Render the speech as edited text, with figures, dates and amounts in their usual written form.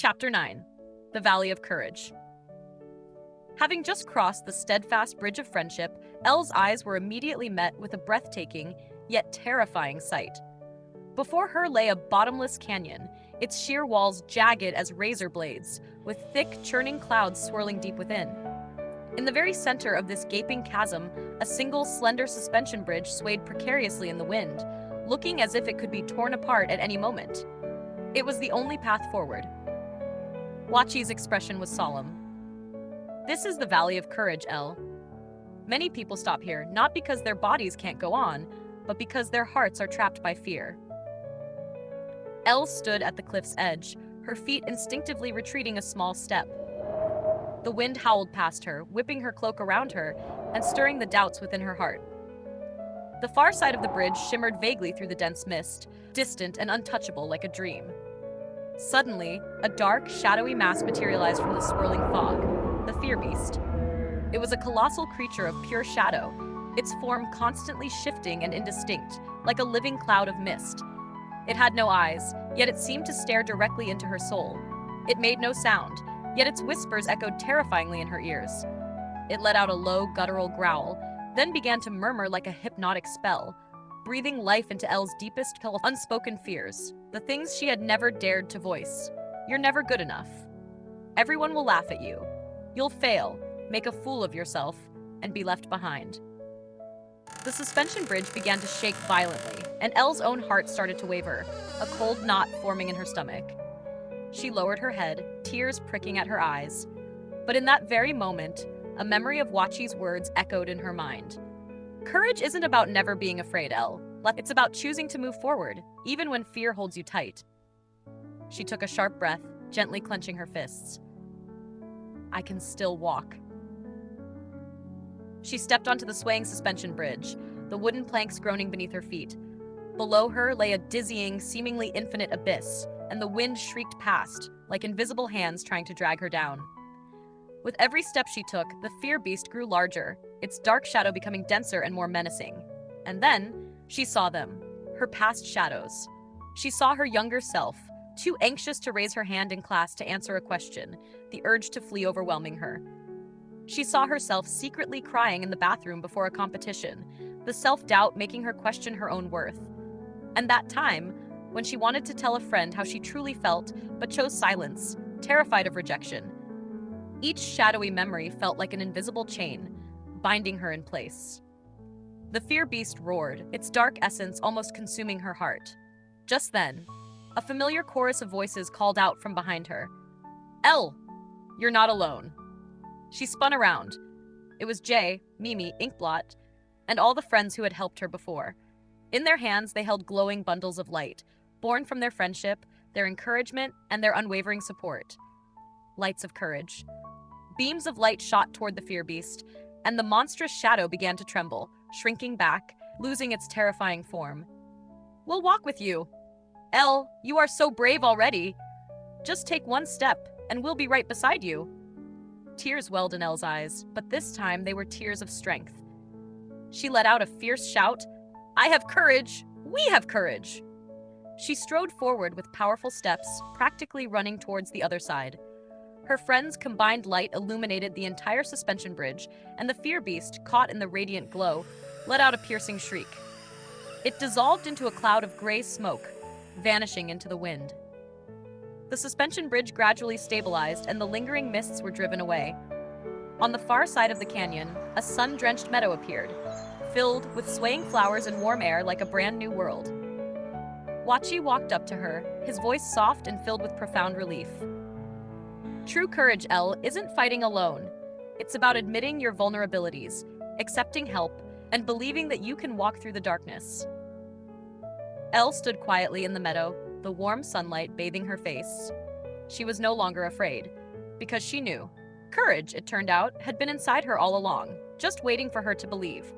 Chapter 9. The Valley of Courage. Having just crossed the steadfast bridge of friendship, Elle's eyes were immediately met with a breathtaking, yet terrifying sight. Before her lay a bottomless canyon, its sheer walls jagged as razor blades, with thick, churning clouds swirling deep within. In the very center of this gaping chasm, a single, slender suspension bridge swayed precariously in the wind, looking as if it could be torn apart at any moment. It was the only path forward. Wachi's expression was solemn. This is the Valley of Courage, Elle. Many people stop here, not because their bodies can't go on, but because their hearts are trapped by fear. Elle stood at the cliff's edge, her feet instinctively retreating a small step. The wind howled past her, whipping her cloak around her and stirring the doubts within her heart. The far side of the bridge shimmered vaguely through the dense mist, distant and untouchable like a dream. Suddenly, a dark, shadowy mass materialized from the swirling fog, the Fear Beast. It was a colossal creature of pure shadow, its form constantly shifting and indistinct, like a living cloud of mist. It had no eyes, yet it seemed to stare directly into her soul. It made no sound, yet its whispers echoed terrifyingly in her ears. It let out a low, guttural growl, then began to murmur like a hypnotic spell, breathing life into Elle's deepest, unspoken fears, the things she had never dared to voice. You're never good enough. Everyone will laugh at you. You'll fail, make a fool of yourself, and be left behind. The suspension bridge began to shake violently, and Elle's own heart started to waver, a cold knot forming in her stomach. She lowered her head, tears pricking at her eyes. But in that very moment, a memory of Wachi's words echoed in her mind. Courage isn't about never being afraid, Elle. It's about choosing to move forward, even when fear holds you tight. She took a sharp breath, gently clenching her fists. I can still walk. She stepped onto the swaying suspension bridge, the wooden planks groaning beneath her feet. Below her lay a dizzying, seemingly infinite abyss, and the wind shrieked past, like invisible hands trying to drag her down. With every step she took, the Fear Beast grew larger, its dark shadow becoming denser and more menacing. And then, she saw them, her past shadows. She saw her younger self, too anxious to raise her hand in class to answer a question, the urge to flee overwhelming her. She saw herself secretly crying in the bathroom before a competition, the self-doubt making her question her own worth. And that time, when she wanted to tell a friend how she truly felt, but chose silence, terrified of rejection. Each shadowy memory felt like an invisible chain, binding her in place. The Fear Beast roared, its dark essence almost consuming her heart. Just then, a familiar chorus of voices called out from behind her. Elle, you're not alone. She spun around. It was Jay, Mimi, Inkblot, and all the friends who had helped her before. In their hands, they held glowing bundles of light, born from their friendship, their encouragement, and their unwavering support. Lights of courage. Beams of light shot toward the Fear Beast, and the monstrous shadow began to tremble, shrinking back, losing its terrifying form. We'll walk with you. Elle, you are so brave already. Just take one step, and we'll be right beside you. Tears welled in Elle's eyes, but this time they were tears of strength. She let out a fierce shout, I have courage! We have courage! She strode forward with powerful steps, practically running towards the other side. Her friends' combined light illuminated the entire suspension bridge, and the Fear Beast, caught in the radiant glow, let out a piercing shriek. It dissolved into a cloud of gray smoke, vanishing into the wind. The suspension bridge gradually stabilized, and the lingering mists were driven away. On the far side of the canyon, a sun-drenched meadow appeared, filled with swaying flowers and warm air like a brand new world. Wachi walked up to her, his voice soft and filled with profound relief. True courage, Elle, isn't fighting alone. It's about admitting your vulnerabilities, accepting help, and believing that you can walk through the darkness. Elle stood quietly in the meadow, the warm sunlight bathing her face. She was no longer afraid, because she knew. Courage, it turned out, had been inside her all along, just waiting for her to believe.